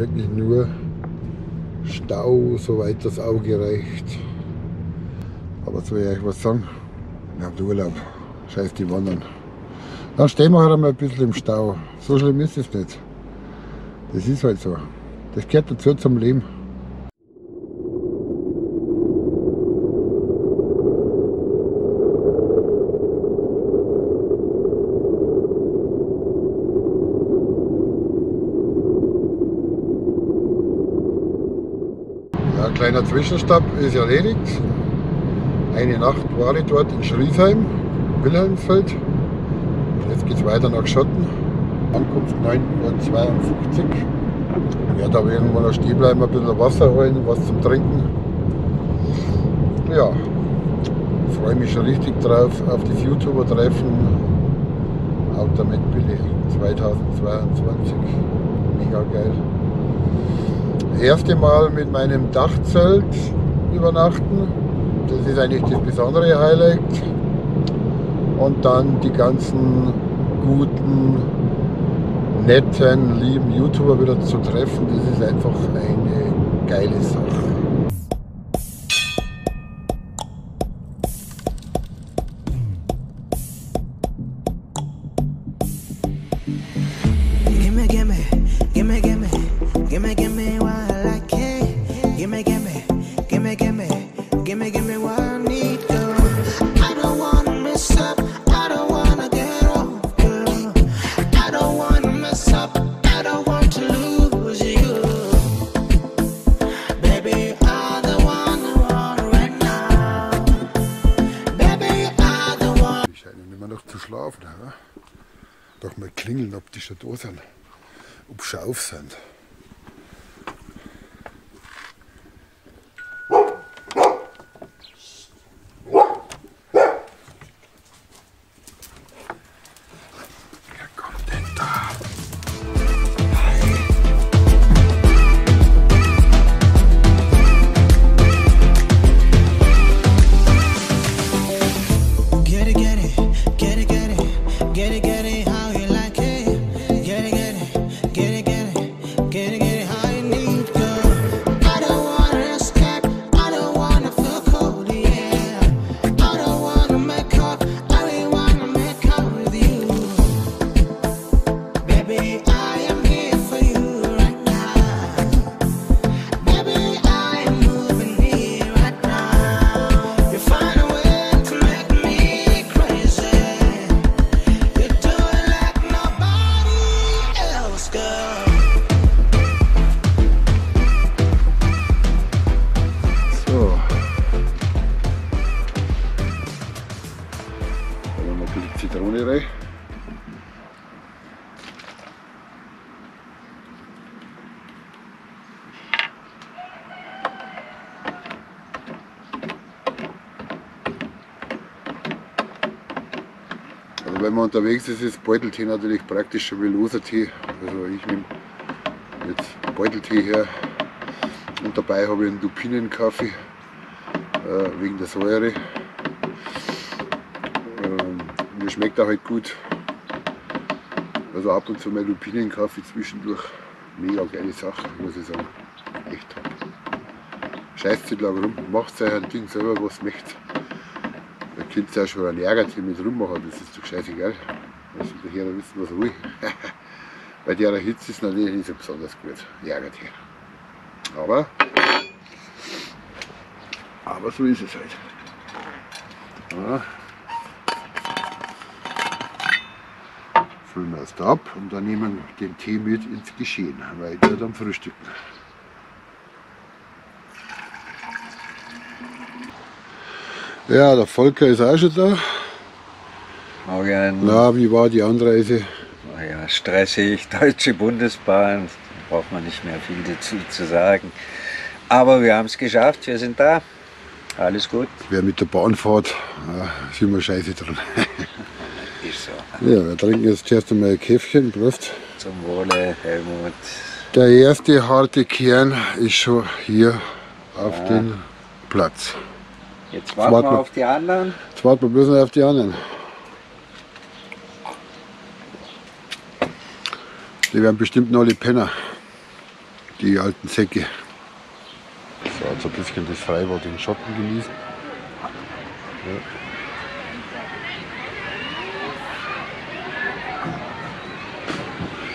wirklich nur Stau, soweit das Auge reicht. Aber soll ich euch was sagen? Ich habe Urlaub. Scheiß die Wandern. Dann stehen wir halt einmal ein bisschen im Stau. So schlimm ist es nicht. Das ist halt so. Das gehört dazu zum Leben. Ja, kleiner Zwischenstopp ist erledigt. Eine Nacht war ich dort in Schriesheim, Wilhelmsfeld. Jetzt geht es weiter nach Schotten. Ankunft 9:52 Uhr. Ich werde aber irgendwo noch stehen bleiben, ein bisschen Wasser holen, was zum Trinken. Ja, freue mich schon richtig drauf auf das YouTuber-Treffen. Auto mit Billy 2022. Mega geil. Das erste Mal mit meinem Dachzelt übernachten. Das ist eigentlich das besondere Highlight. Und dann die ganzen guten, netten, lieben YouTuber wieder zu treffen, das ist einfach eine geile Sache. Schlafen, ja? Doch mal klingeln, ob die schon da sind, ob sie schon auf sind. Wer kommt denn da? Zitrone rein. Also wenn man unterwegs ist, ist Beuteltee natürlich praktischer wie loser Tee. Also ich nehme jetzt Beuteltee her und dabei habe ich einen Lupinenkaffee wegen der Säure. Mir schmeckt er halt gut. Also ab und zu mal Lupinenkaffee zwischendurch. Mega geile Sache, muss ich sagen. Echt top. Scheißt nicht lange rum, macht euch ein Ding selber, was ihr möchtet. Da könnt ihr auch schon einen Ärgertee mit rummachen, das ist doch scheißegal. Also daher wissen, was er will. Bei der Hitze ist es natürlich nicht so besonders gut, Ärgertee. Aber so ist es halt. Ja. Füllen wir es da ab und dann nehmen wir den Tee mit ins Geschehen, weiter dann frühstücken. Ja, der Volker ist auch schon da. Morgen. Na, wie war die Anreise? Ja, stressig, Deutsche Bundesbahn, da braucht man nicht mehr viel dazu zu sagen. Aber wir haben es geschafft, wir sind da. Alles gut. Wer mit der Bahn fährt, sind wir scheiße dran. Ist so. Ja, wir trinken jetzt zuerst einmal ein Käffchen. Prost. Zum Wohle, Helmut. Der erste harte Kern ist schon hier auf den Platz. Jetzt warten wir auf die anderen. Jetzt warten wir bloß noch auf die anderen. Die werden bestimmt noch alle Penner. Die alten Säcke. So, jetzt ein bisschen das Freibad in Schatten genießen. Ja.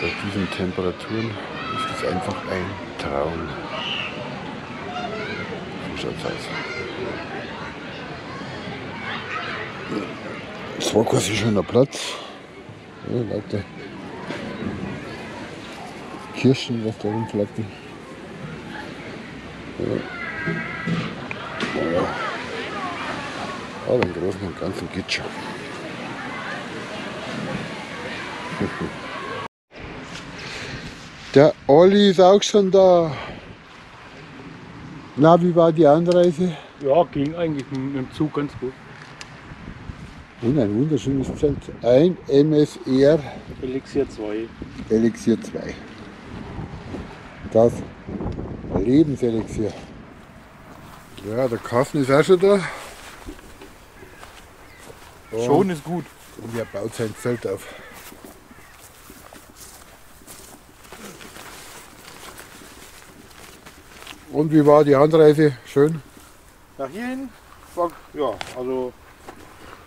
Bei diesen Temperaturen ist es einfach ein Traum. So schaut es aus. Es war quasi schon ein Platz. Ja, Leute. Kirschen, was da rumflacken. Ja. Ja. Aber im Großen und Ganzen geht's schon. Der Olli ist auch schon da. Na, wie war die Anreise? Ja, ging eigentlich mit dem Zug ganz gut. Und ein wunderschönes Zelt. Ein MSR Elixier 2. Elixier 2. Das Lebenselixier. Ja, der Carsten ist auch schon da. Schon ist gut. Und er baut sein Zelt auf. Und wie war die Anreise? Schön? Nach hierhin war, ja, also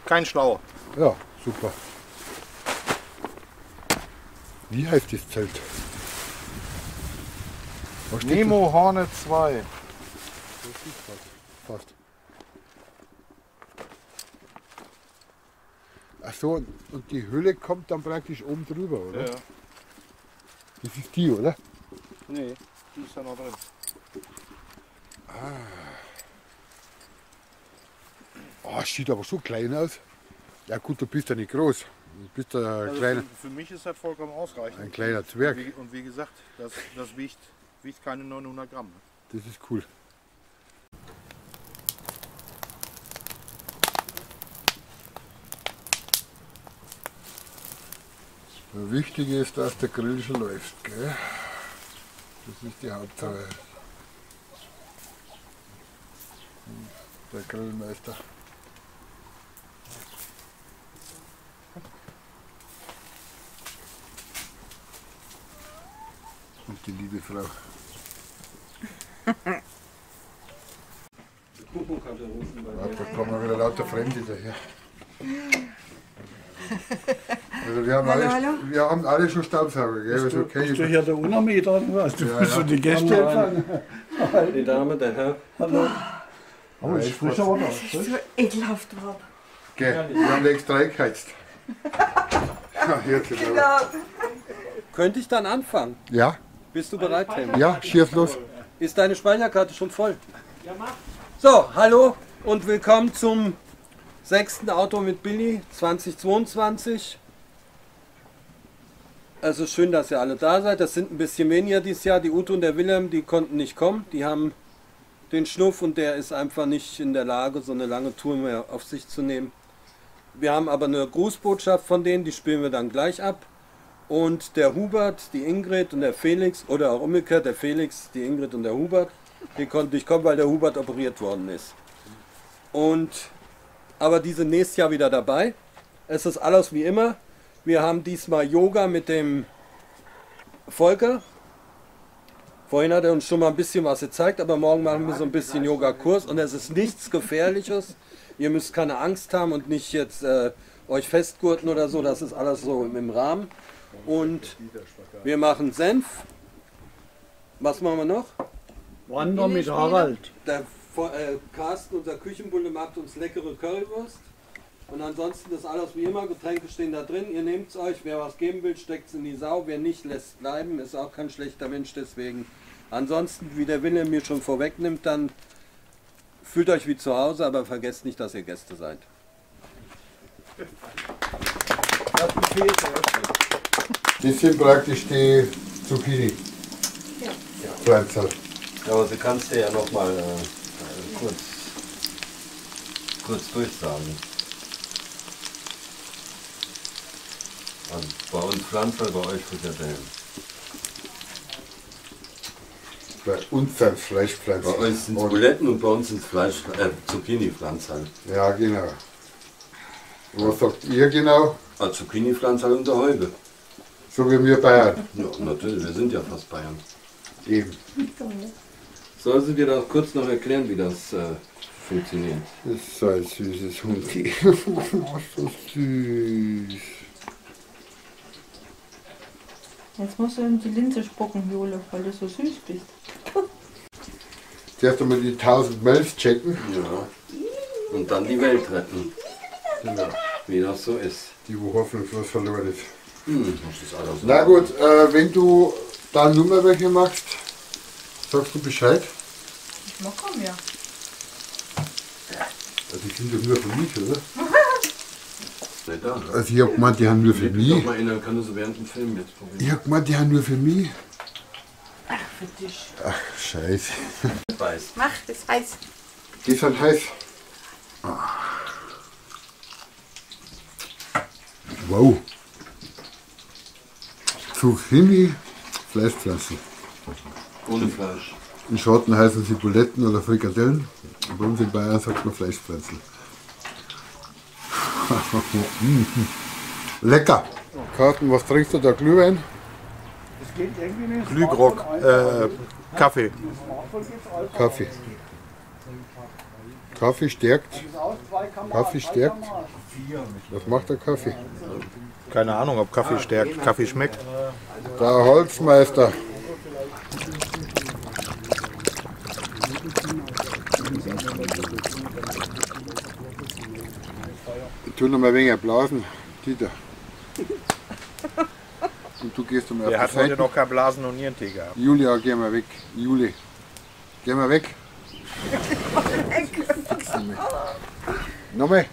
kein Stau. Ja, super. Wie heißt das Zelt? Was steht Nemo Hornet 2. da? Das ist fast. Ach so, und die Hülle kommt dann praktisch oben drüber, oder? Ja. Das ist die, oder? Nee, die ist ja noch drin. Oh, sieht aber so klein aus. Ja gut, du bist ja nicht groß. Du bist ja ein, Also kleiner, für mich ist das vollkommen ausreichend. ein kleiner Zwerg. Und wie gesagt, das wiegt keine 900 Gramm. Das ist cool. Das Wichtige ist, dass der Grill schon läuft. Gell? Das ist die Hauptsache. Der Grillmeister. Und die liebe Frau. Da kommen wieder lauter Fremde daher. Also wir haben alle schon Staubsauger, gell? Also okay. Bist du hier der Unermieter? Was? Du bist so die Gäste empfangen. Die Dame, der Herr. Hallo. Aber Ja, ist ich frisch aber da. So ekelhaft warm. Gell, wir haben extra eingeheizt. Ja, herzlich willkommen. Genau. Könnte ich dann anfangen? Ja, Bist du bereit, Tim? ja, schieß los. Ist deine Speicherkarte schon voll? Ja, mach. So, hallo und willkommen zum 6. Auto mit Billy 2022. Es ist schön, dass ihr alle da seid. Das sind ein bisschen weniger dieses Jahr. Die Ute und der Wilhelm, die konnten nicht kommen. Die haben den Schnuff und der ist einfach nicht in der Lage, so eine lange Tour mehr auf sich zu nehmen. Wir haben aber eine Grußbotschaft von denen, die spielen wir dann gleich ab. Und der Hubert, die Ingrid und der Felix, oder auch umgekehrt, der Felix, die Ingrid und der Hubert, die konnten nicht kommen, weil der Hubert operiert worden ist. Aber die sind nächstes Jahr wieder dabei. Es ist alles wie immer. Wir haben diesmal Yoga mit dem Volker. Vorhin hat er uns schon mal ein bisschen was gezeigt, aber morgen machen wir so ein bisschen Yoga-Kurs und es ist nichts Gefährliches. Ihr müsst keine Angst haben und nicht jetzt euch festgurten oder so, das ist alles so im Rahmen. Und wir machen Senf. Was machen wir noch? Wander mit Harald. Der Carsten, unser Küchenbulle, macht uns leckere Currywurst. Und ansonsten ist alles wie immer, Getränke stehen da drin, ihr nehmt es euch, wer was geben will, steckt es in die Sau, wer nicht, lässt bleiben, ist auch kein schlechter Mensch deswegen. Ansonsten, wie der Wille mir schon vorwegnimmt, dann fühlt euch wie zu Hause, aber vergesst nicht, dass ihr Gäste seid. Das Buffet ist eröffnet. Das sind praktisch die Zucchini. Ja. Pflanzen. Aber du kannst dir ja noch mal kurz durchsagen. Also bei uns Pflanzen, bei euch Frikadellen. Bei uns sind es Bei Fleischpflanzen. euch sind es Buletten und bei uns sind es Zucchini-Pflanzen. Ja, genau. Was sagt ihr genau? Zucchini-Pflanzen und der Häube. So wie wir Bayern. Ja, natürlich, wir sind ja fast Bayern. Eben. Sollen Sie dir das kurz noch erklären, wie das funktioniert? Das ist so ein süßes Hundi. Oh, so süß. Jetzt musst du in die Linse spucken, Jule, weil du so süß bist. Zuerst einmal die 1000 Mails checken. Ja. Und dann die Welt retten, Genau. wie das so ist. Die, wo hoffnungslos verloren ist. Das ist alles. Na gut, wenn du da nur mal welche machst, sagst du Bescheid. Ich mag kaum, ja. Also die sind doch nur für mich, oder? Nicht da. Also ich hab gemeint, die haben nur für Leg mich. doch mal in, dann kann du so während dem Film jetzt probieren. Ich hab gemeint, die haben nur für mich. Für dich. Ach, scheiße. Weiß. Mach, das heiß. Die sind heiß. Wow. Zucchini, Fleischpflanzen. Ohne Fleisch. In Schotten heißen sie Buletten oder Frikadellen. Bei uns in Bayern sagt man Fleischpflanzen. Lecker. Karten, was trinkst du da? Glühwein? Glühgrog, Kaffee. Kaffee. Kaffee stärkt. Kaffee stärkt. Was macht der Kaffee? Keine Ahnung, ob Kaffee stärkt. Kaffee schmeckt. Der Holzmeister. Ich tue noch mal ein wenig blasen, Dieter. Und du gehst um Der hat heute noch kein Blasen- und Nierentee gehabt. Julia, geh mal weg. Juli. Geh mal weg. Nochmal?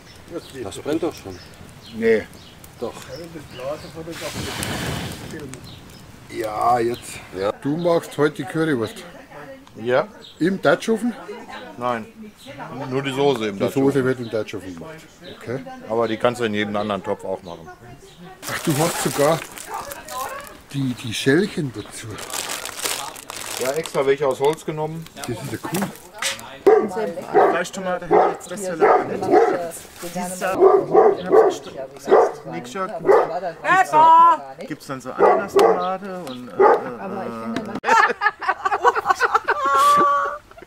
Das brennt doch schon. Nee. Doch. Ja, jetzt. Ja. Du magst heute die Currywurst. Ja? Im Dutchofen? Nein. Nur die Soße im Die dazu. Soße wird im Dutchofen gemacht. Okay. Aber die kannst du in jedem anderen Topf auch machen. Ach, du hast sogar die Schälchen dazu. Ja, extra welche aus Holz genommen. Das ist ja cool. Fleischtomate hätte jetzt das für Gibt es dann so Ananastomate und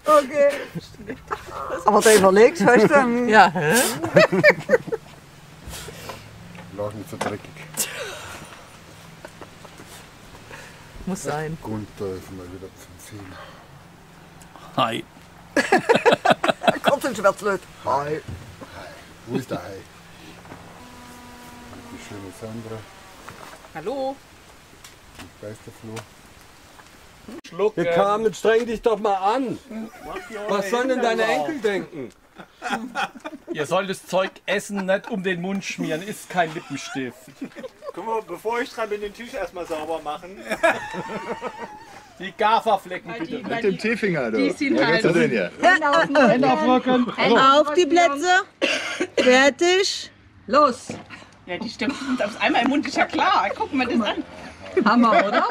Okay. Aber da überlegst, hast du? Ja. Lag nicht so dreckig. Muss sein. Gunther ist mal wieder zum Sehen. Hi. Kommt ein Schwärzlöt. Hi. Wo ist der Hai? Die schöne Sandra. Hallo. Die Geisterfloh. Hey Carmen, streng dich doch mal an. Was sollen denn deine Enkel denken? Ihr sollt das Zeug essen, nicht um den Mund schmieren, ist kein Lippenstift. Guck mal, bevor ich dran bin, den Tisch erstmal sauber machen. Die Gafferflecken bitte. mit dem Teefinger, Die sind halt denn hier? Hände auf Rücken. Auf die Plätze. Fertig. Los. Ja, die stimmt auf einmal im Mund, ist ja klar. Guck mal das an. Hammer, oder?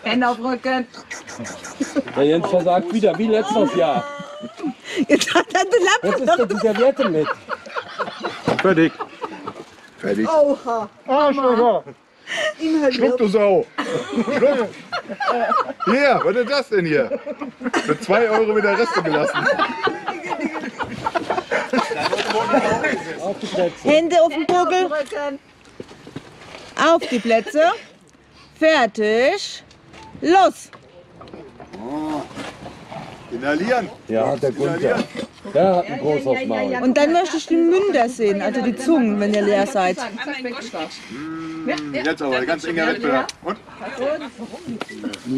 Hände auf Rücken. Der Jens versagt wieder, wie letztes Jahr. Jetzt hat er die Jetzt ist doch die Serviette mit. Fertig. Fertig. Oha. Schluck, du Sau. Schluck. Hier, was ist das denn hier? Für 2 Euro wieder Reste gelassen. Auf die Plätze. Hände auf den Buckel. Auf die Plätze. Fertig. Los. Inhalieren. Ja, der Gunther. Der hat ein großes Maul. Und dann möchte ich die Münder sehen, also die Zungen, wenn ihr leer seid. Jetzt aber, ganz enger Wettbewerb. Und?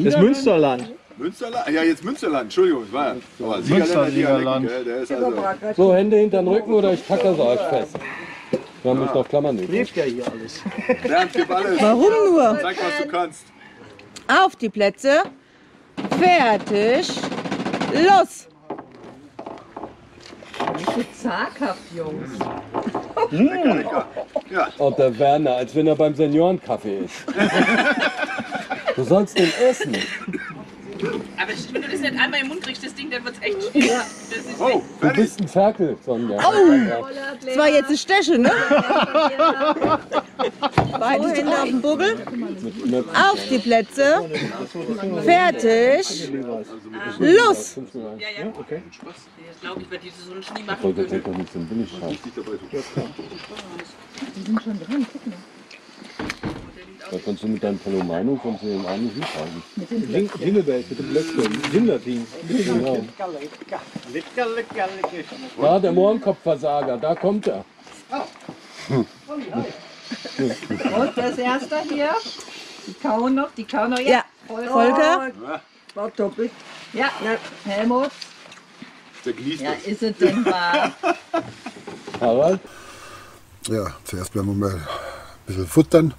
Das Münsterland. Münsterland? Ja, jetzt Münsterland, Entschuldigung. Das war aber Münster-Siegerland. Der ist also So, Hände hinter den Rücken oder ich packe das euch fest. Wir haben mich noch Klammern übrig. Bernd, gib alles. Warum nur? Zeig, was du kannst. Auf die Plätze. Fertig. Los. Zaghaft, Jungs. Lecker, lecker. Ja, Und der Werner, als wenn er beim Seniorenkaffee ist. Du sollst den essen. Aber wenn du das nicht einmal im Mund kriegst, das Ding, dann wird es echt schwierig. Das ist oh, Du fertig. bist ein Ferkel, Sonja. Das war jetzt ein Stechen, ne? Beide Hände auf den Buckel. Auf die Plätze. Fertig. Los! Ja, ja. Okay. Ich glaube, ich werde diese so einen Schnee machen. Das ist doch nicht so ein Billigscheiß. Die sind schon dran, guck mal. Da kannst du mit deinem Palomino von den auch nicht mithalten. Mit dem Jinglebells, mit dem Blöckchen. Kinderteam. Genau. Ja, der Mohrenkopfversager, da kommt er. Und das erste hier. Die kauen noch, Ja, Volker. War doppelt. Ja, Helmut. Der genießt Ja, ist es denn wahr? Harald? Ja, zuerst werden wir mal ein bisschen futtern.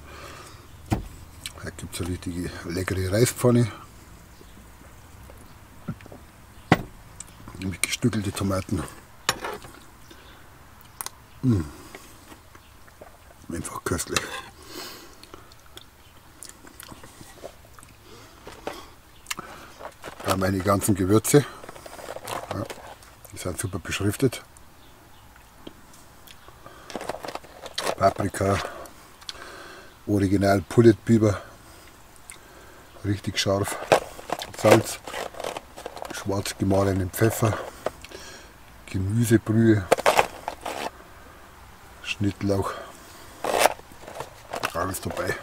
Da gibt es eine richtige leckere Reispfanne. Mit gestückelte Tomaten. Einfach köstlich. Da meine ganzen Gewürze. Ja, die sind super beschriftet. Paprika, Original Pullet Biber, richtig scharf. Salz, schwarz gemahlenen Pfeffer, Gemüsebrühe, Schnittlauch, alles dabei.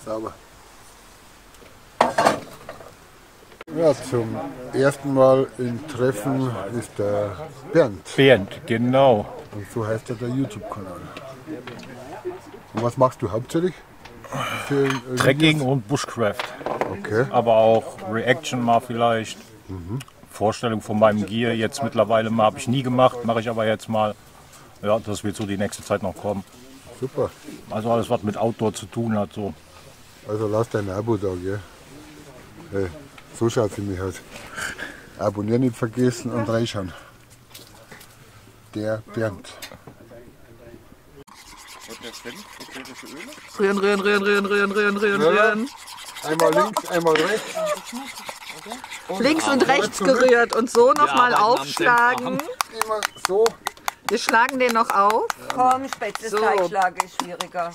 Sauber. Ja, zum ersten Mal im Treffen ist der Bernd. Bernd, genau. Und so heißt ja der YouTube-Kanal. Und was machst du hauptsächlich? Für Trekking und Bushcraft. Okay. Aber auch Reaction mal vielleicht. Vorstellung von meinem Gear jetzt mittlerweile mal habe ich nie gemacht, mache ich aber jetzt mal. Ja, das wird so die nächste Zeit noch kommen. Super. Also alles, was mit Outdoor zu tun hat. So. Also lass dein Abo da, gell? Hey, so schaut es nämlich aus. Abonnieren nicht vergessen und reinschauen. Der Bernd. Rühren. Einmal links, einmal rechts. Links und rechts gerührt und so nochmal aufschlagen. Immer so. Wir schlagen den noch auf. Komm, Spätzle-Teigschlage ist schwieriger.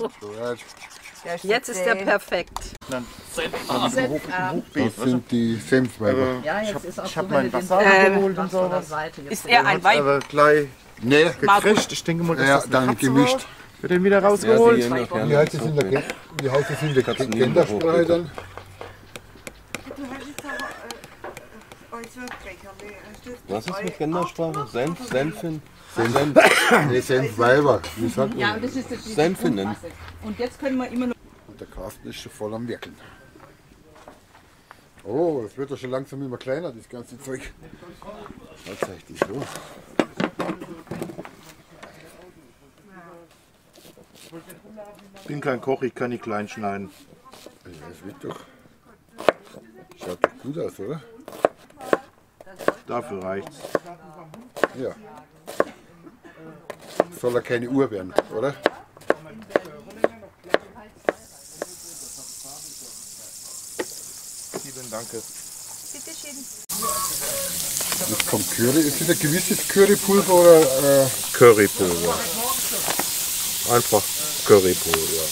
Jetzt ist der perfekt. Das sind die Senfweiber. Ja, jetzt ist auch Ich habe so, wenn mein du den Wasser geholt und sowas. Ist er ein Weib? Aber gleich Nee, gekriegt. Ich denke mal, dass ja, das dann eine Katze gemischt. war. Wird den wieder rausgeholt. Wie heißt es in der, wie heißt es in der Gendersprache dann? Was ist mit Gendersprache? Senf, Senfin? Nee, Senfweiber. Wie sagt man? Ja, das ist das Senfinnen. Und jetzt können wir immer noch. Und der Carsten ist schon voll am Wirkeln. Oh, das wird doch schon langsam immer kleiner, das ganze Zeug. Was zeige ich das so? Ich bin kein Koch, ich kann nicht klein schneiden. Ja, das wird doch. Schaut doch gut aus, oder? Dafür reicht's. Ja. Soll er keine Uhr werden, oder? Vielen Danke. Das kommt Curry. Ist das ein gewisses Currypulver oder? Currypulver. Einfach Currypulver.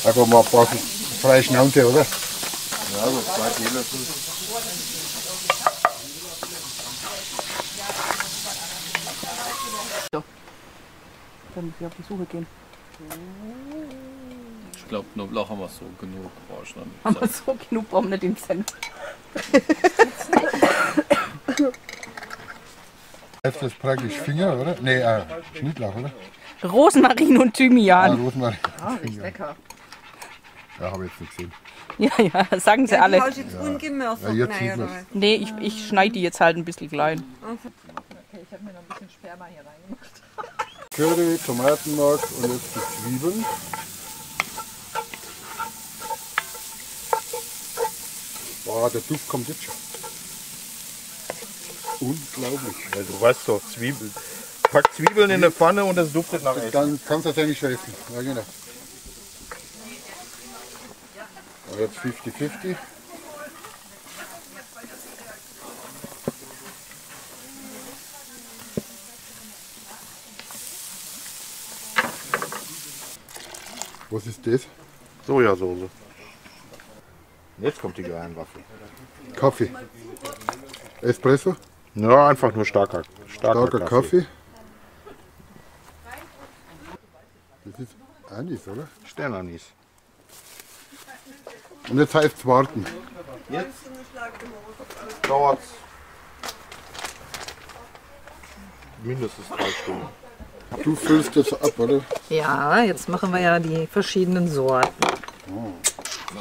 Einfach mal ein paar freie Schnauze, oder? Ja, so 2 Teelöffel. Wenn wir auf die Suche gehen. Ich glaube, Knoblauch haben wir so genug. Brauchst du Haben wir so genug, brauchen wir nicht den Senf. Heißt das praktisch Finger, oder? Nee, Schnittlauch, oder? Rosmarin und Thymian. Rosmarin. Ah, ist lecker. Ja, habe ich jetzt nicht gesehen. Ja, sagen sie alle. Hast du jetzt ungemürscht? Ja, jetzt sieht man's. Nee, ich schneide die jetzt halt ein bisschen klein. Okay, ich habe mir noch ein bisschen Sperma hier reingemacht. Curry, Tomatenmark und jetzt die Zwiebeln. Boah, der Duft kommt jetzt schon. Unglaublich. Ja, du weißt doch, Zwiebeln. Pack Zwiebeln in eine Pfanne und das duftet nach Essen. Dann kannst du das eigentlich schon essen. Ja, genau. Und jetzt 50-50. Was ist das? Sojasauce. Jetzt kommt die Geheimwaffe. Kaffee. Espresso. Ja, einfach nur starker Kaffee. Das ist Anis, oder? Sternanis. Und jetzt heißt es warten. Jetzt dauert es mindestens 3 Stunden. Du füllst das ab, oder? Ja, jetzt machen wir ja die verschiedenen Sorten.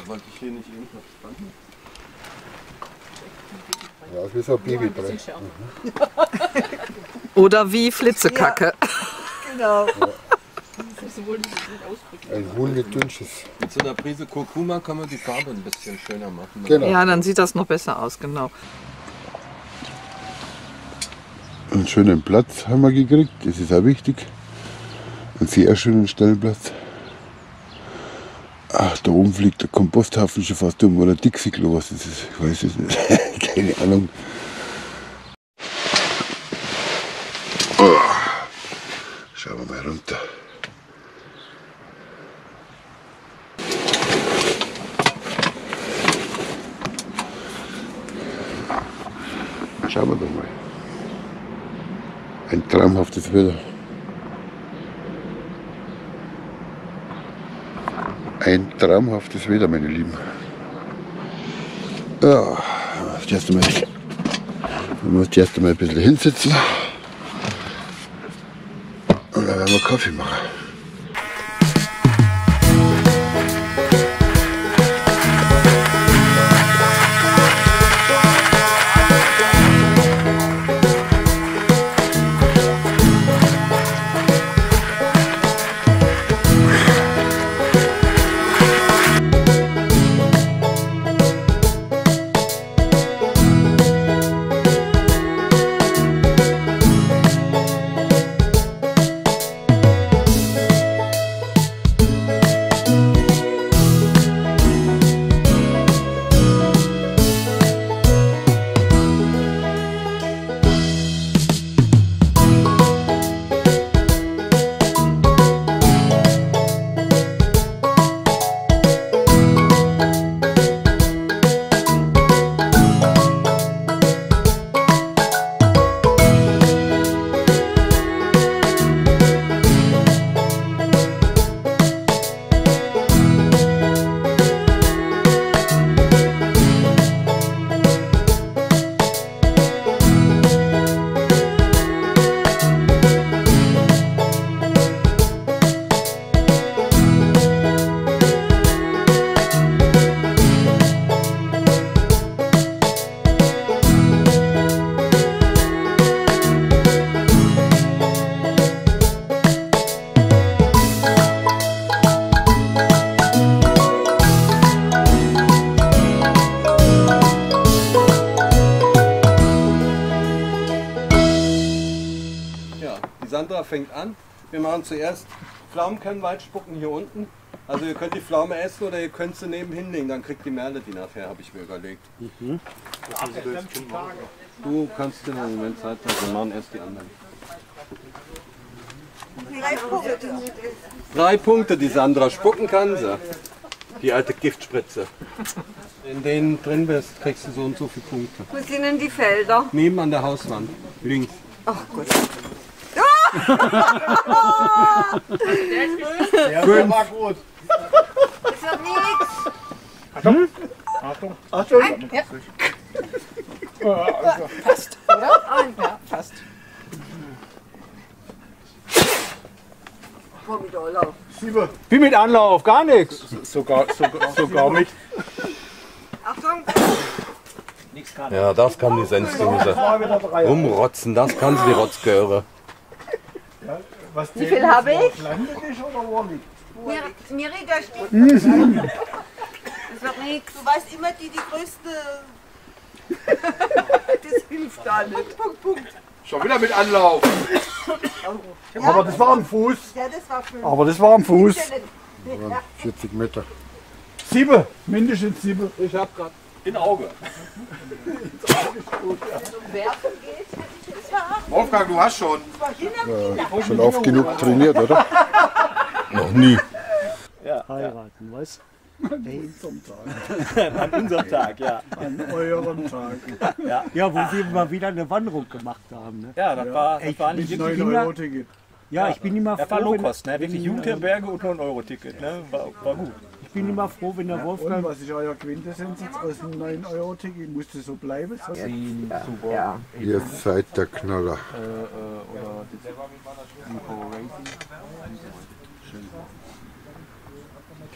Wollte ich hier nicht irgendwas spannen? Ja, das ist so ein Babybrei. Oder wie Flitzekacke. Genau. Ein Huhn mit Dünnsches. Mit so einer Prise Kurkuma kann man die Farbe ein bisschen schöner machen. Genau. Ja, dann sieht das noch besser aus, genau. Einen schönen Platz haben wir gekriegt, das ist auch wichtig. Einen sehr schönen Stellplatz. Ach, da oben fliegt der Komposthaufen schon fast um, oder Dixie-Klo, was das ist, ich weiß es nicht. Keine Ahnung. Oh. Schauen wir mal runter. Schauen wir doch mal. Ein traumhaftes Wetter. Ein traumhaftes Wetter, meine Lieben. Ja, man muss erst einmal ein bisschen hinsetzen und dann werden wir Kaffee machen. Sandra fängt an. Wir machen zuerst Pflaumenkernwald spucken hier unten. Also ihr könnt die Pflaume essen oder ihr könnt sie nebenhin hinlegen, dann kriegt die Merle die nachher, habe ich mir überlegt. Du kannst dir einen Moment Zeit lassen, wir machen erst die anderen. 3 Punkte, die Sandra spucken kann, sie. Die alte Giftspritze. In denen drin bist, kriegst du so und so viele Punkte. Wo sind denn die Felder? Neben an der Hauswand, links. Ach gut. Ja, das war gut. Das wird nichts. Achtung. Achtung. Achtung. Ja. Passt, oder? Ja, passt. Wie mit Anlauf, gar nichts. Sogar mit. Achtung! Ja, das kann die Senfdose. Rumrotzen, das kann sie, die Rotzgöre. Wie viel habe ich? Miri, da steht. Das wird nichts. Du weißt immer die größte. Das hilft da nicht. Punkt. Schon wieder mit Anlauf. Aber das war am Fuß. Ja, das war 5. Aber das war am Fuß. 40 Meter. 7, mindestens 7. Ich hab grad. In Auge. Wolfgang, du hast schon. Schon oft genug trainiert, oder? Noch nie. Heiraten, was? An unserem Tag, ja. An eurem Tag. Ja, wo wir mal wieder eine Wanderung gemacht haben. Ne? Ja, das war nicht Mit wirklich 9-Euro-Ticket. Ja, ich bin immer froh. Das war Low-Cost, ne? Wirklich Jugendherberge und 9-Euro-Ticket. Ne? War gut. Ich bin immer froh, wenn der Wolfgang. Und was ist euer Quintessenz jetzt aus dem 9-Euro-Ticket? Musste so bleiben? Ja. Ihr seid der Knaller.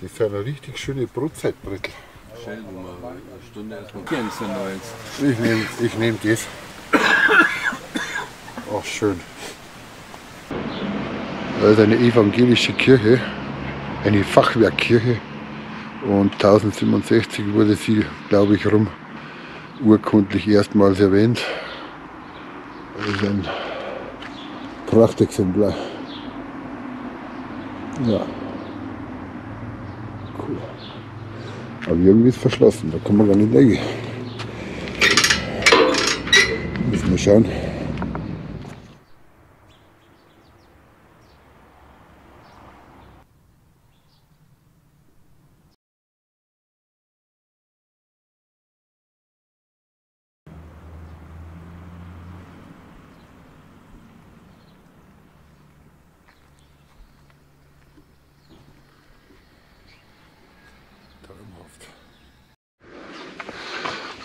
Das sind eine richtig schöne Brotzeitbrettel. Stell du mal eine Stunde erstmal kennst du noch jetzt. Ich nehm das. Ach, schön. Das ist eine evangelische Kirche, eine Fachwerkkirche. Und 1067 wurde sie, glaube ich, urkundlich erstmals erwähnt. Das ist ein Prachtexemplar. Ja. Cool. Aber irgendwie ist es verschlossen, da kann man gar nicht reingehen. Müssen wir schauen.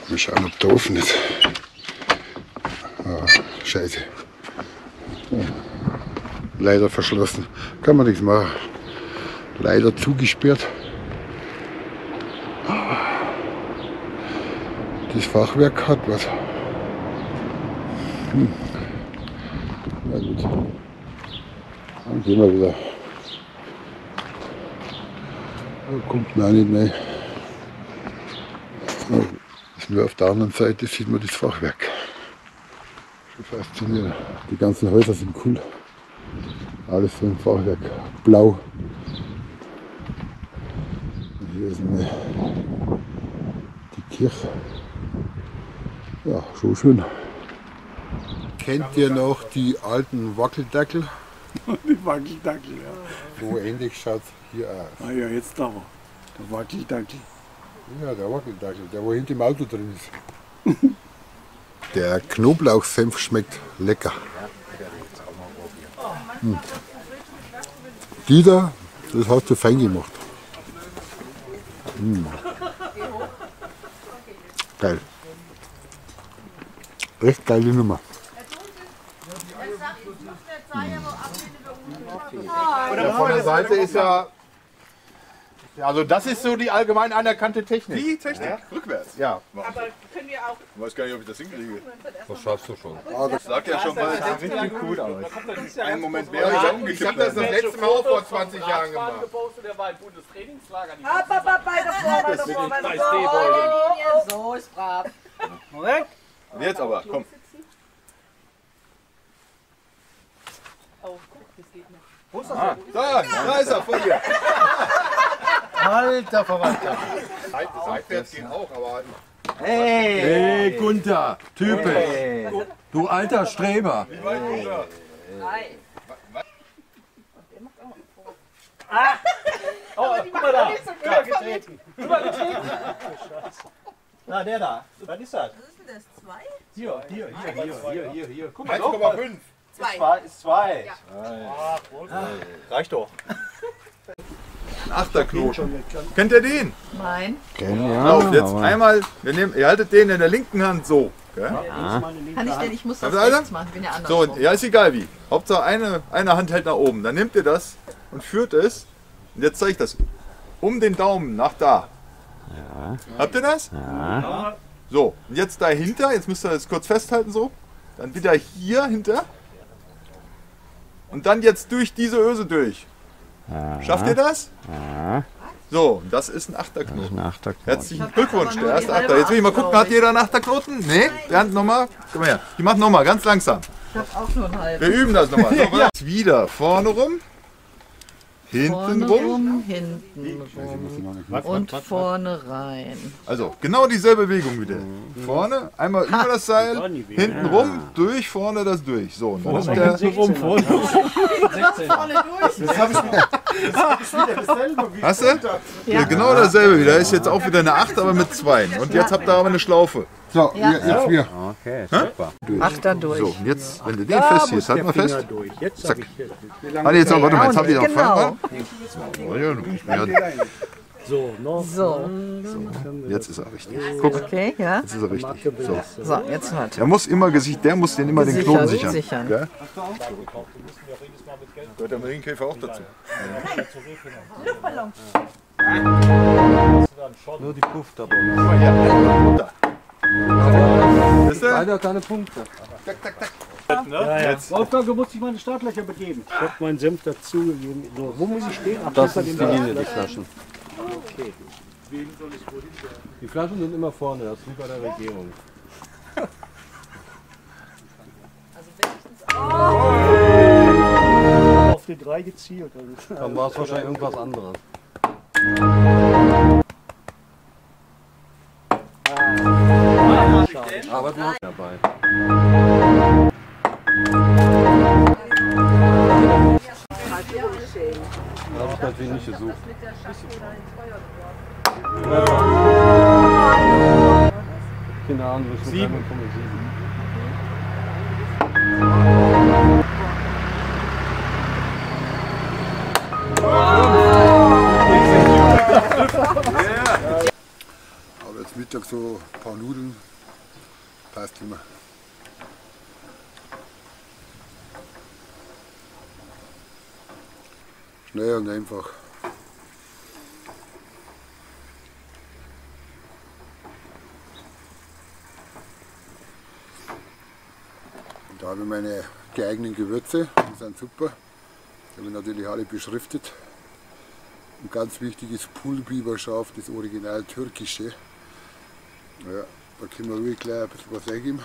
Mal schauen, ob der offen ist. Ah, scheiße. Ja. Leider verschlossen. Kann man nichts machen. Leider zugesperrt. Das Fachwerk hat was. Na gut. Dann gehen wir wieder. Da kommt man auch nicht rein. Nur auf der anderen Seite sieht man das Fachwerk. Schon faszinierend. Die ganzen Häuser sind cool. Alles so ein Fachwerk. Blau. Und hier ist die Kirche. Ja, schon schön. Kennt ihr noch die alten Wackeldackel? Die Wackeldackel, ja. So ähnlich schaut es hier aus. Ah ja, jetzt aber. Der Wackeldackel. Ja, der Wackeldackel, der wo hinten im Auto drin ist. Der Knoblauchsenf schmeckt lecker. Dieter, das hast du fein gemacht. Geil. Echt geile Nummer. Und von der Seite ist ja. Also das ist so die allgemein anerkannte Technik. Die Technik? Ja? Rückwärts? Ja. Aber können wir auch. Ich weiß gar nicht, ob ich das hinkriege. Das schaffst du schon. Das sagt ja schon mal. Das sieht richtig gut aus. Einen Moment wäre ich umgekippt. Ich habe das letzte Mal auch vor 20 Jahren gemacht. Der war im Bundestrainingslager. So ist brav. Moment. Und jetzt aber, komm. Oh, guck, das geht nicht. Wo ist das? Da ist er, vor dir. Alter Verwandter. Seitwärts geht auch, aber. Hey Gunther, typisch. Hey. Du alter Streber. Wie weit, Gunther? Oh, guck mal da. Ja, getreten. Na, der da. Was ist das? Was ist denn das? 2? Hier. Guck 1,5. 2. Ist 2. Ja. Reicht doch. Ein Achterknoten. Kennt ihr den? Nein. Auf, jetzt einmal, ihr haltet den in der linken Hand so. Okay? Kann ich denn? Ich muss das Habt ihr alle? rechts machen. Ich bin ja So, andersrum. ja, ist egal wie. Hauptsache eine Hand hält nach oben. Dann nehmt ihr das und führt es Und jetzt zeige ich das. Um den Daumen nach da. Ja. Habt ihr das? Ja. So, und jetzt dahinter, jetzt müsst ihr das kurz festhalten so. Dann wieder hier hinter. Und dann jetzt durch diese Öse durch. Ja. Schafft ihr das? Ja. So, das ist ein Achterknoten. Das ist ein Achterknoten. Herzlichen Glückwunsch, der erste Achter. Jetzt will ich mal gucken, hat jeder einen Achterknoten? Nee? Bernd, nochmal. Komm her. Ich mach nochmal, ganz langsam. Ich hab auch nur einen halben. Wir üben das nochmal. So, ja. Wieder vorne rum. Hinten rum. Hinten rum und vorne rein. Also genau dieselbe Bewegung wieder. Vorne, einmal über das Seil, hinten rum, durch, vorne das durch. So, und dann ist der vorne. Das hab ich Hast du? Ja, genau dasselbe wieder. Ist jetzt auch wieder eine 8, aber mit 2. Und jetzt habt ihr aber eine Schlaufe. So, jetzt wir. Okay, super. Achter durch. So, und jetzt, wenn du den fest hier, halt mal fest. Jetzt Zack. Jetzt noch, warte mal, jetzt hab ich noch Genau. So, noch. So. Jetzt ist er richtig. Guck. Okay, ja. Jetzt ist er richtig. So. So, jetzt hat. Der muss immer den immer den Knoten sichern. Gell? Gehört der Marienkäfer auch dazu? Nur die Puff dabei. Leider keine Punkte. Ja. Aufgabe muss ich meine Startlöcher begeben. Ich habe meinen Senf dazugegeben. So, wo muss ich stehen? Ach, Das ist die Linie, die Flaschen. Okay. Die Flaschen sind immer vorne, das ist wie bei der Regierung. Auf die 3 gezielt. Dann war es wahrscheinlich irgendwas anderes. Aber du hast dabei. Da habe ich natürlich nicht gesucht. Keine Ahnung, was 7,7. Aber jetzt Mittag so ein paar Nudeln, passt immer. Schnell und einfach. Und da habe ich meine geeigneten Gewürze, die sind super. Die habe ich natürlich alle beschriftet. Und ganz wichtig ist Pulbiberscharf, das Original türkische. Ja, da können wir ruhig gleich ein bisschen was reingeben,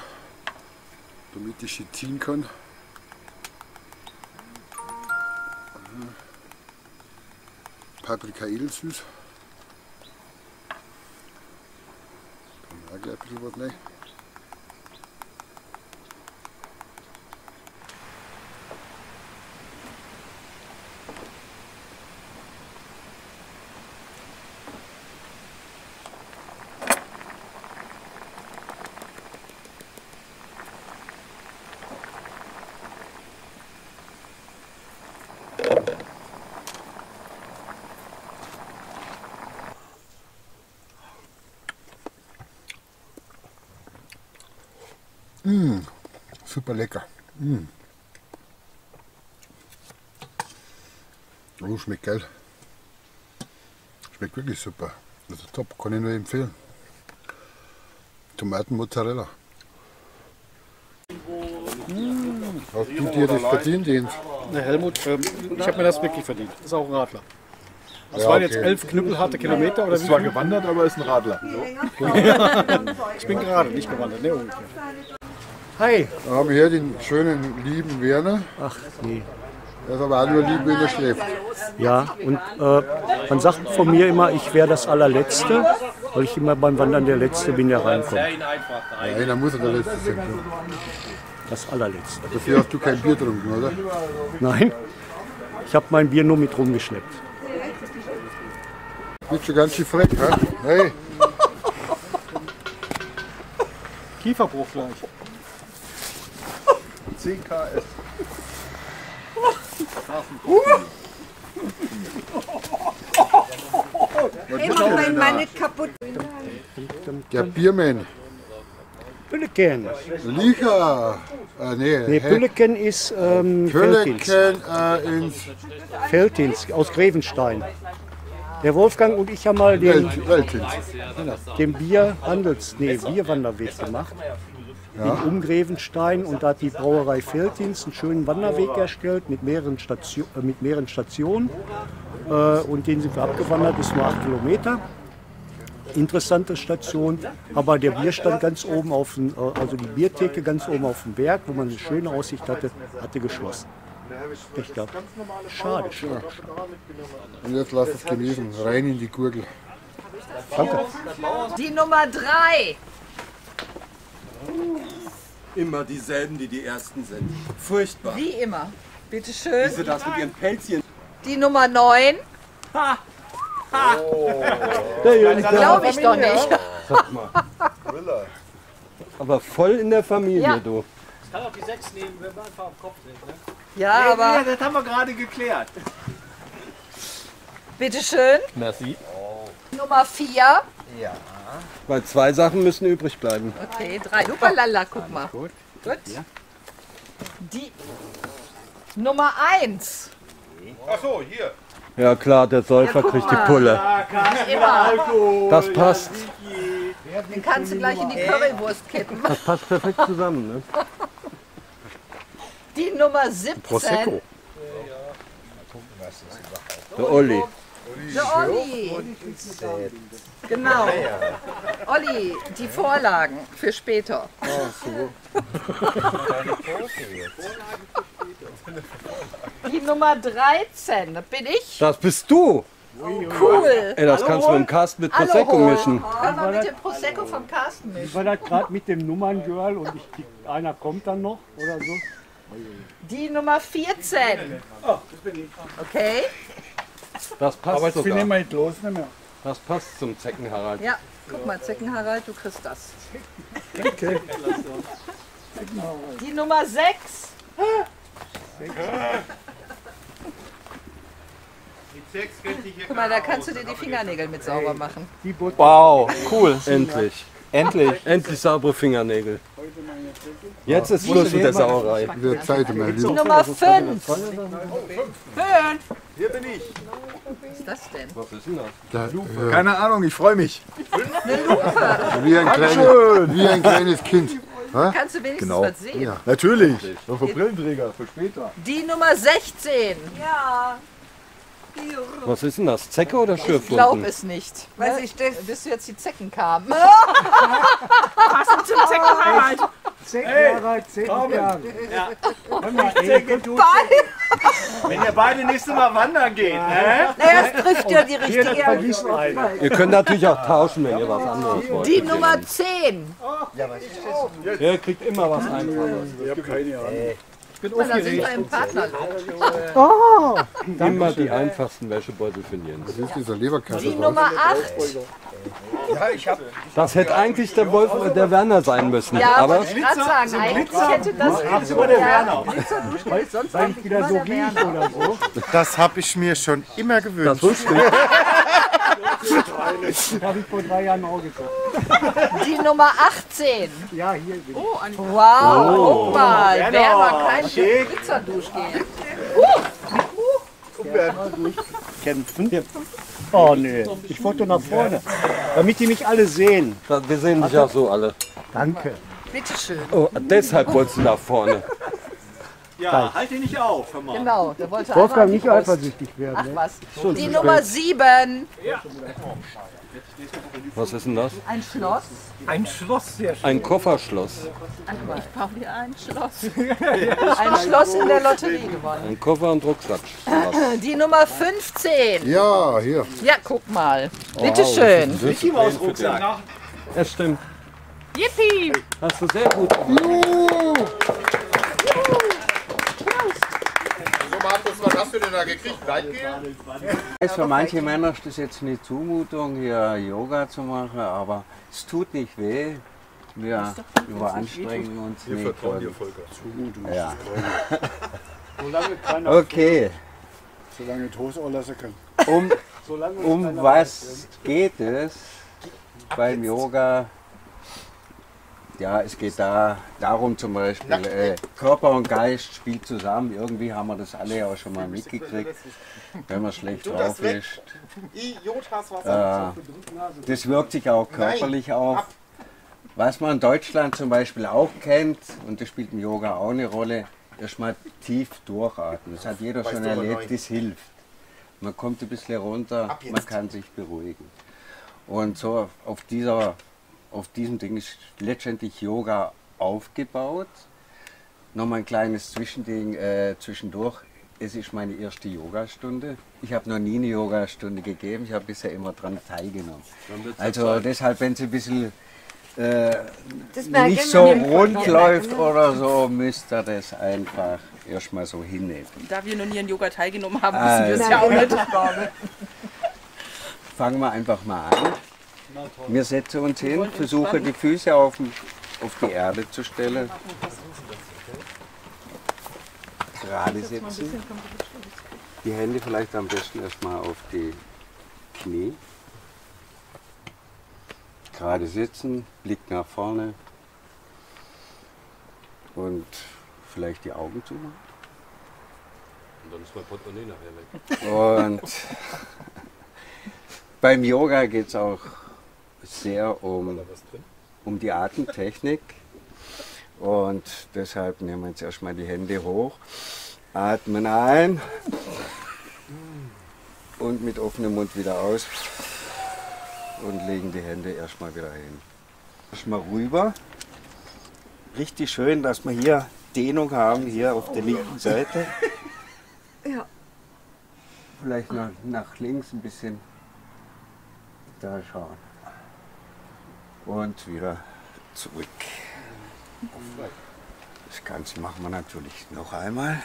damit ich sie ziehen kann. Paprika edelsüß. Da haben wir auch gleich ein bisschen was rein. Super lecker. Oh, schmeckt geil. Schmeckt wirklich super. Das ist top, kann ich nur empfehlen. Tomatenmozzarella. Hast du dir das verdient, Jens? Na Helmut, ich habe mir das wirklich verdient. Das ist auch ein Radler. Das Ja, waren jetzt okay. 11 knüppelharte Kilometer oder Ist zwar gewandert, aber ist ein Radler. Ich bin gerade nicht gewandert, ne ungefähr. Hi. Da haben wir hier den schönen, lieben Werner. Ach nee. Der ist aber auch nur lieb, wenn er schläft. Ja, und man sagt von mir immer, ich wäre das Allerletzte, weil ich immer beim Wandern der Letzte bin, der reinkommt. Ja, einer muss er der Letzte sein. Das Allerletzte. Dafür hast du kein Bier getrunken, oder? Nein, ich habe mein Bier nur mit rumgeschleppt. Bist schon ganz schön frech, hä? Hey. Kieferbruch gleich. 10 KS. Immer wenn meine kaputt. Der Biermann. Pülleken. Liga. Nee, Pülleken ist Veltins. Pülleken ins Veltins aus Grevenstein. Der Wolfgang und ich haben mal den Bierwanderweg gemacht. Ja. In Grevenstein, und da hat die Brauerei Veltins einen schönen Wanderweg erstellt mit mehreren Stationen. Und den sind wir abgewandert, ist nur 8 Kilometer. Interessante Station, aber der Bierstand ganz oben auf dem, also die Biertheke ganz oben auf dem Berg, wo man eine schöne Aussicht hatte, geschlossen. Echt da. Schade. Und jetzt lass es genießen, rein in die Gurgel. Danke. Die Nummer 3. Immer dieselben, die die Ersten sind. Furchtbar. Wie immer. Bitte schön. Wie sie das mit ihren Pelzchen. Die Nummer 9. Ha! Ha! Glaube ich doch nicht. Sag mal. Aber voll in der Familie, Ja. du. Ich kann auch die 6 nehmen, wenn wir einfach am Kopf sind. Ne? Ja, Nee, aber. das haben wir gerade geklärt. Bitte schön. Merci. Nummer 4. Ja. Weil 2 Sachen müssen übrig bleiben. Okay, 3. Lupalala, guck mal. Gut. Die Nummer 1. Ach so, hier. Ja klar, der Säufer kriegt die Pulle. Immer. Das passt. Den kannst du gleich in die Currywurst kippen. Das passt perfekt zusammen, ne? Die Nummer 17. Prosecco. Der Olli. Der Olli. Genau. Olli, die Vorlagen für später. Die Nummer 13, das bin ich. Das bist du. Cool. Ey, das kannst du mit dem Carsten mit Prosecco mischen. Können wir mit dem Prosecco vom Carsten Wie mischen. war das gerade mit dem Nummerngirl und einer kommt dann noch oder so? Die Nummer 14. Okay. Das passt Aber jetzt sogar. bin ich mal nicht los, nicht mehr. Das passt zum Zeckenharald. Ja, guck mal, Zeckenharald, du kriegst das. Okay. Die Nummer 6. Guck mal, da kannst du dir die Fingernägel mit sauber machen. Wow, cool. Endlich. Endlich saubere Fingernägel. Jetzt ist Schluss mit der Sauerei. Wird Zeit, mein Die Lieber. Nummer 5. 5. Hier bin ich. Was ist das denn? Was ist denn das? Keine Ahnung, ich freue mich. Wie ein kleines Kind. Ha? Kannst du wenigstens Genau. was sehen? Ja. Natürlich. Noch für Brillenträger, für später. Die Nummer 16. Ja. Was ist denn das? Zecke oder Ich Schürfwunden? glaube es nicht. Weiß ich, bis du jetzt die Zecken kamen. Passend zum Zeckenharald. Zeckenharald, Zeckenberg. Ja. Wenn Wenn ihr beide nächstes Mal wandern geht, ne? Naja, es trifft ja die Hier, das richtige. vergisst einer. Ihr könnt natürlich auch tauschen, wenn ihr was anderes wollt. Die Nummer 10. Ihr kriegt immer was einfallen. Ich habe keine Ahnung. Guck mal, da sind wir im Partnerlook. Oh, Immer die einfachsten Wäschebeutel für Jens. Das ist dieser Leberkasse. Die Nummer 8. Das hätte eigentlich der Wolf oder der Werner sein müssen. Ja, aber wollte ich gerade sagen. Eigentlich hätte das Immer der Werner. Blitzerdurchgehen, sonst weil ich eigentlich wieder immer so der rieche Werner. oder so. Das habe ich mir schon immer das gewünscht. wusste Das habe ich vor 3 Jahren auch gesagt. Die Nummer 18. Ja, hier bin ich. Wow, guck mal. Werner, Wer mal kein schick. Blitzerdurchgehen. Kämpfen. Oh nee, ich wollte nach vorne, damit die mich alle sehen. Wir sehen dich auch so alle. Danke. Bitteschön. Oh, deshalb wolltest du nach vorne. Ja, halt ihn nicht auf, hör mal. Genau, der wollte Wolfgang einmal nicht die Brust. eifersüchtig werden. Ach Ne? was. So, Die zu Nummer spät. 7. Was ist denn das? Ein Schloss. Ein Schloss, sehr schön. Ein Kofferschloss. Ich brauche hier ein Schloss. Ein Schloss in der Lotterie gewonnen. Ein Koffer und Rucksack. Die Nummer 15. Ja, hier. Ja, guck mal. Bitteschön. Mickey Maus Rucksack. Es stimmt. Yippie. Hast du sehr gut gemacht. So, Markus, was hast du denn da gekriegt? Gleitgel? Für manche Männer ist das jetzt eine Zumutung, hier Yoga zu machen, aber es tut nicht weh. Wir überanstrengen uns Wir nicht. vertrauen dir, Volker. Ja. Solange keiner Okay, solange die Hose auch lassen kann. um was geht es beim Yoga? Ja, es geht darum zum Beispiel, Körper und Geist spielt zusammen. Irgendwie haben wir das alle ja auch schon mal mitgekriegt, wenn man schlecht drauf ist. Das wirkt sich auch körperlich auf. Was man in Deutschland zum Beispiel auch kennt, und das spielt im Yoga auch eine Rolle, erstmal tief durchatmen. Das hat jeder schon erlebt, das hilft. Man kommt ein bisschen runter, man kann sich beruhigen. Und so auf diesem Ding ist letztendlich Yoga aufgebaut. Nochmal ein kleines Zwischending zwischendurch. Es ist meine erste Yogastunde. Ich habe noch nie eine Yogastunde gegeben, ich habe bisher immer daran teilgenommen. Also deshalb, wenn es ein bisschen nicht so rund läuft oder so, müsst ihr das einfach erstmal so hinnehmen. Da wir noch nie an Yoga teilgenommen haben, wissen wir es ja auch nicht. Fangen wir einfach mal an. Wir setzen uns hin, versuchen die Füße auf die Erde zu stellen. Gerade sitzen. Die Hände vielleicht am besten erstmal auf die Knie. Gerade sitzen, Blick nach vorne und vielleicht die Augen zumachen. Und dann ist mein Portemonnaie nachher weg. Und beim Yoga geht es auch sehr um die Atemtechnik. Und deshalb nehmen wir jetzt erstmal die Hände hoch, atmen ein und mit offenem Mund wieder aus und legen die Hände erstmal wieder hin. Erstmal rüber. Richtig schön, dass wir hier Dehnung haben, hier auf der linken Seite. Ja. Vielleicht nach links ein bisschen. Da schauen. Und wieder zurück. Das Ganze machen wir natürlich noch einmal.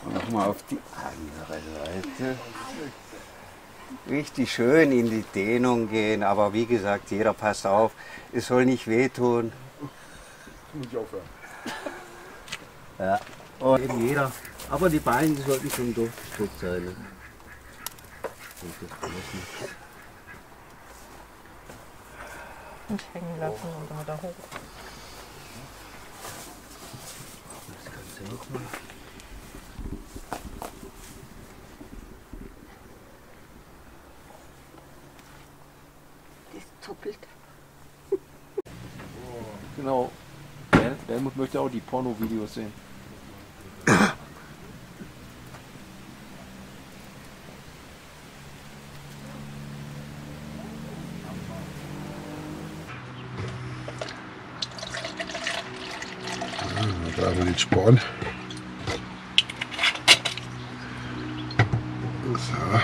Und nochmal auf die andere Seite. Richtig schön in die Dehnung gehen, aber wie gesagt, jeder passt auf, es soll nicht wehtun. Muss ich aufhören. Ja, und eben jeder. Aber die Beine sollten schon durchgestreckt sein. Ne? Und hängen lassen und dann wieder hoch. Das kannst du noch mal. Das zuppelt. Genau. Helmut möchte auch die Porno-Videos sehen. Da brauchen wir nicht sparen. So.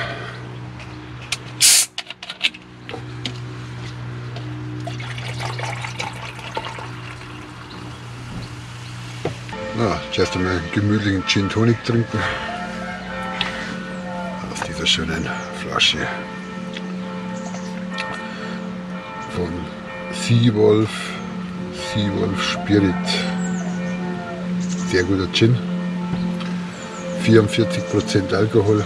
Na, zuerst einmal einen gemütlichen Gin Tonic trinken. Aus dieser schönen Flasche von Seawolf Spirit. Sehr guter Gin. 44% Alkohol.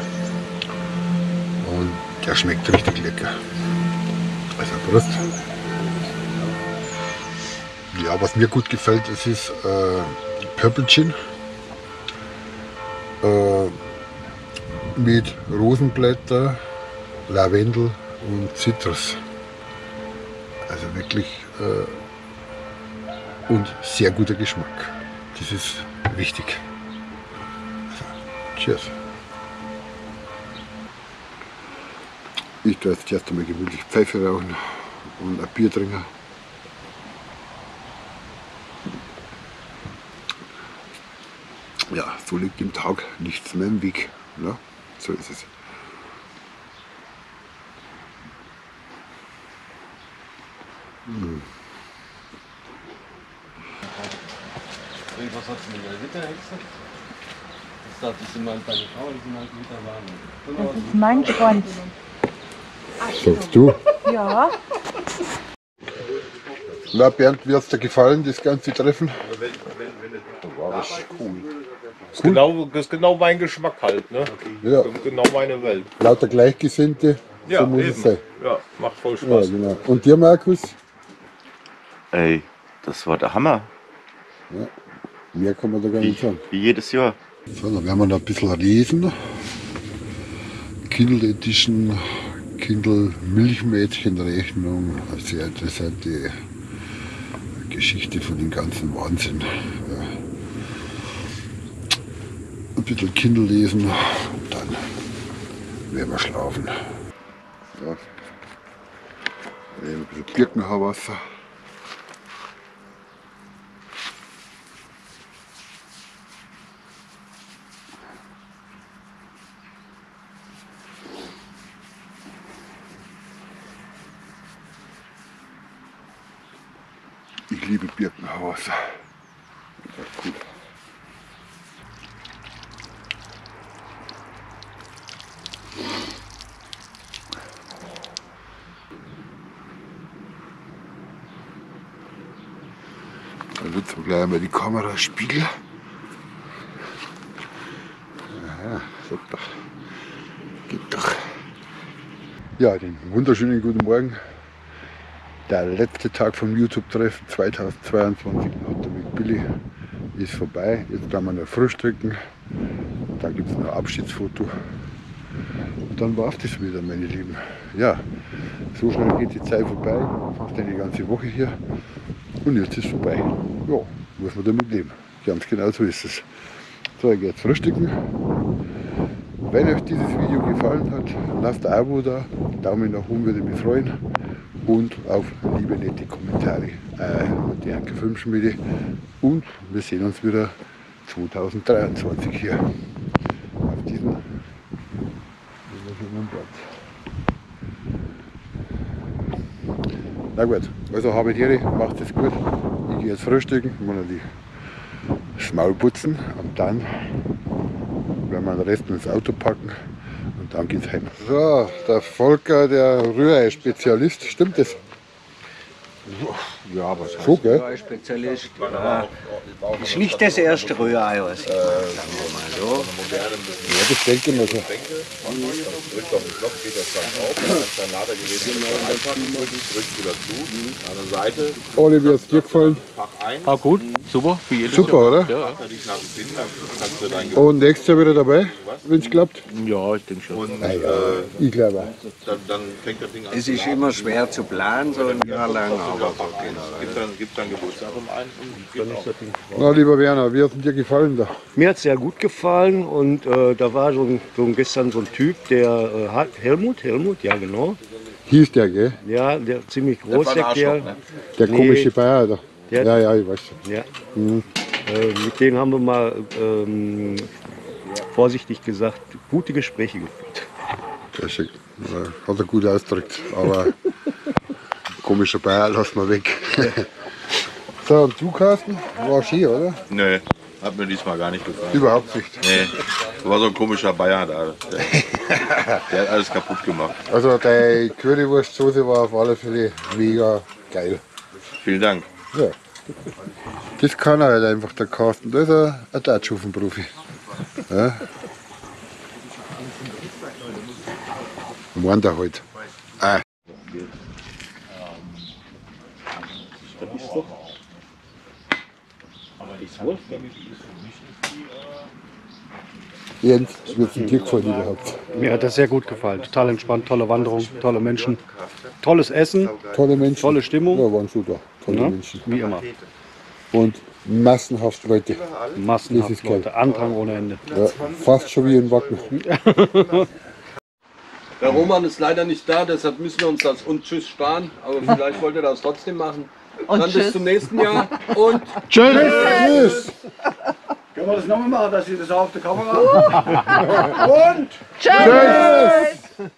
Und der schmeckt richtig lecker. Also Prost. Ja, was mir gut gefällt, das ist Purple Gin mit Rosenblätter, Lavendel und Zitrus. Also wirklich und sehr guter Geschmack. Das ist wichtig. Also, cheers. Ich tue jetzt erst einmal gemütlich Pfeife rauchen und ein Bier trinken. Ja, so liegt im Tag nichts mehr im Weg. Ja, so ist es. Was hat sie mit der Witterhexe? Ich dachte, das sind halt deine Frau, die sind halt Witterwagen. Das ist mein Schwanz. Sagst du? Ja. Na Bernd, wie hat es dir gefallen, das ganze Treffen? War das cool. Das ist genau mein Geschmack halt, ne? Ja. Genau meine Welt. Lauter Gleichgesinnte, Ja, so muss eben. es sein. Ja, macht voll Spaß. Ja, genau. Und dir, Markus? Ey, das war der Hammer. Ja. Mehr kann man da gar nicht sagen. Wie jedes Jahr. So, dann werden wir noch ein bisschen lesen. Kindle Edition, Kindle Milchmädchenrechnung. Eine sehr interessante Geschichte von dem ganzen Wahnsinn. Ja. Ein bisschen Kindle lesen und dann werden wir schlafen. Ja. Ein bisschen Birkenhaarwasser. Ich liebe Birkenhaarwasser. Ja, cool. Dann nutzen wir gleich einmal die Kameraspiegel. Aha, super. Geht doch. Ja, den wunderschönen guten Morgen. Der letzte Tag vom YouTube-Treffen 2022 mit Billy ist vorbei. Jetzt werden wir noch frühstücken. Da gibt es noch ein Abschiedsfoto. Und dann war es das wieder, meine Lieben. Ja, so schnell geht die Zeit vorbei. Fast eine ganze Woche hier. Und jetzt ist es vorbei. Ja, muss man damit leben. Ganz genau so ist es. So, ich gehe jetzt frühstücken. Wenn euch dieses Video gefallen hat, lasst ein Abo da. Daumen nach oben würde mich freuen. Und auf liebe nette Kommentare mit der Anke Filmschmiede. Und wir sehen uns wieder 2023 hier auf diesem wunderschönen Platz. Na gut, also habe Tiere, macht es gut. Ich gehe jetzt frühstücken, muss noch das Maul putzen und dann werden wir den Rest ins Auto packen. Und dann geht's heim. So, der Volker, der Rührei-Spezialist, stimmt das? Ja, was heißt so, gell? Rührei-Spezialist? Ja, ist nicht das erste Rührei, was ich mache, sagen wir mal so. Ja, das denke ich mir so. Oli, wie hat es dir gefallen? Ah, gut, super. Wie jedes Super, Jahr. oder? Ja. Und nächstes Jahr wieder dabei, wenn es klappt? Ja, ich denke schon. Ja, ich glaube auch. Dann fängt das Ding an. Es ist immer schwer zu planen, so ein Jahr lang, aber Gibt dann Geburtstag um einen. Na, lieber Werner, wie hat es dir gefallen da? Mir hat es sehr gut gefallen und da war gestern so ein Typ, der Helmut, ja genau. Hieß der, gell? Ja, der ziemlich groß, der Kerl. Ne? Der komische Bayer da. Ja, ich weiß schon. Ja. Mhm. Mit denen haben wir mal, vorsichtig gesagt, gute Gespräche geführt. Der ist, hat er gut ausgedrückt, aber komischer Bayer lassen wir weg. So, und du, Carsten, war schön, oder? Nee, hat mir diesmal gar nicht gefallen. Überhaupt nicht. Nee, da war so ein komischer Bayer da. Der hat alles kaputt gemacht. Also die Currywurstsoße war auf alle Fälle mega geil. Vielen Dank. Ja. Das kann er halt einfach, der Carsten. Das ist ein Tatschufenprofi. Ja. Meint er halt. Ah. Jens, wie hat es dir gefallen überhaupt? Mir hat das sehr gut gefallen. Total entspannt, tolle Wanderung, tolle Menschen, tolles Essen, tolle Menschen, tolle Stimmung. Ja, waren super, tolle Ja, Menschen. wie immer. Und massenhaft Leute. Massenhaft Leute, Andrang ohne Ende. Ja, fast schon wie in Wacken. Der Roman ist leider nicht da, deshalb müssen wir uns das und Tschüss sparen. Aber vielleicht wollt ihr das trotzdem machen. Und dann tschüss. bis zum nächsten Jahr und Tschüss! Tschüss! Können wir das nochmal machen, dass ihr das auf der Kamera habt? Und Tschüss!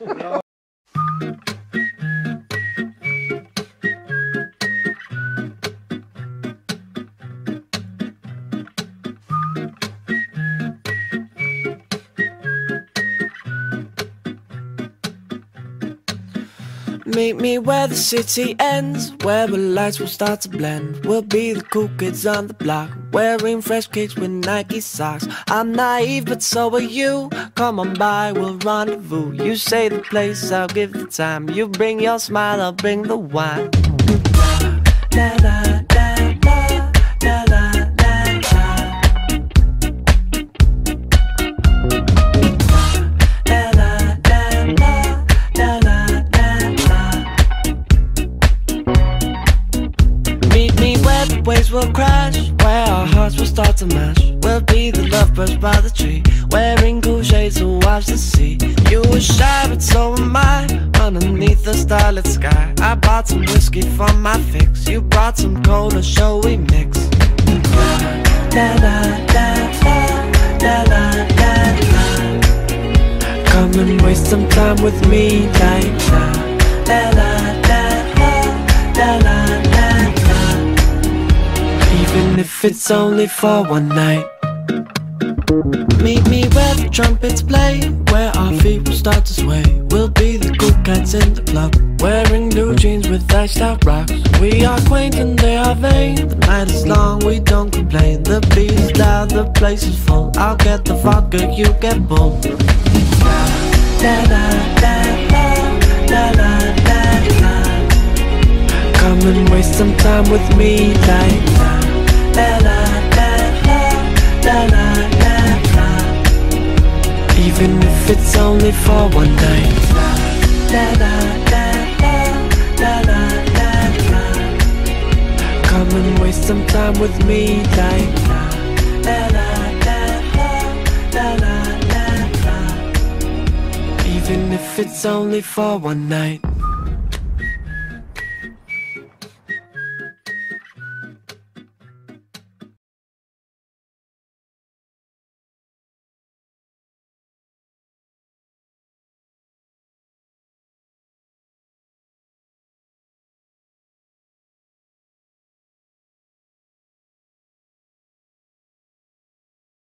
Meet me where the city ends, where the lights will start to blend. We'll be the cool kids on the block, wearing fresh kicks with Nike socks. I'm naive, but so are you. Come on by, we'll rendezvous. You say the place, I'll give the time. You bring your smile, I'll bring the wine. La, la, la, la, la, la, la, la. La, la, la, la, la, la, la. Meet me where the waves will crash, where our hearts will start to mash. We'll be the lovebirds by the tree, wearing cool shades to watch the sea. You were shy, but so am I, underneath the starlit sky. I bought some whiskey for my fix, you brought some cola, shall we mix? La la la la, la la la la. Come and waste some time with me, like la la la la la la la la. Even if it's only for one night. Meet me where the trumpets play, where our feet will start to sway. We'll be the cool cats in the club, wearing blue jeans with iced out rocks. We are quaint and they are vain, the night is long, we don't complain. The beat is loud, the place is full. I'll get the vodka, you get bull. La la la la, la la la la. Come and waste some time with me, like la la la la la la la. Even if it's only for one night. La la la la, la la la la. Come and waste some time with me, like la la la la la la la la. Even if it's only for one night.